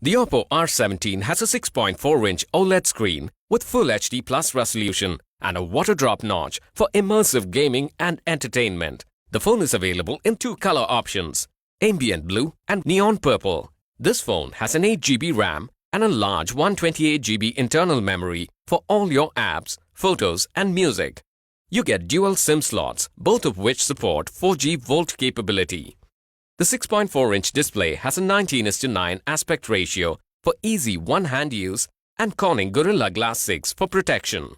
The Oppo R17 has a 6.4-inch OLED screen with Full HD Plus resolution and a water drop notch for immersive gaming and entertainment. The phone is available in two color options, ambient blue and neon purple. This phone has an 8GB RAM and a large 128GB internal memory for all your apps, photos and music. You get dual SIM slots, both of which support 4G Volt capability. The 6.4-inch display has a 19:9 aspect ratio for easy one-hand use and Corning Gorilla Glass 6 for protection.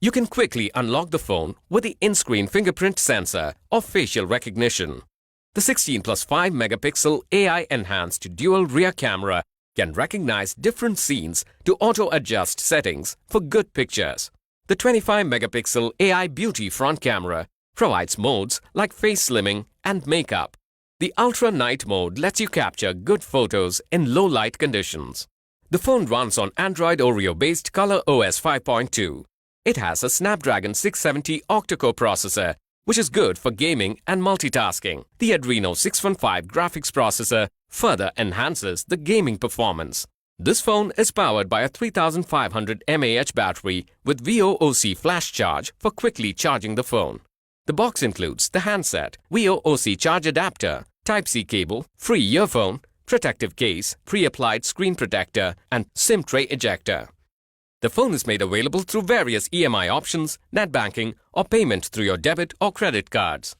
You can quickly unlock the phone with the in-screen fingerprint sensor or facial recognition. The 16+5 megapixel AI-enhanced dual rear camera can recognize different scenes to auto-adjust settings for good pictures. The 25 megapixel AI Beauty front camera provides modes like face slimming and makeup. The Ultra Night mode lets you capture good photos in low light conditions. The phone runs on Android Oreo-based Color OS 5.2. It has a Snapdragon 670 octa-core processor, which is good for gaming and multitasking. The Adreno 615 graphics processor further enhances the gaming performance. This phone is powered by a 3500 mAh battery with VOOC flash charge for quickly charging the phone. The box includes the handset, VOOC charge adapter, Type-C cable, free earphone, protective case, pre-applied screen protector, and SIM tray ejector. The phone is made available through various EMI options, net banking, or payment through your debit or credit cards.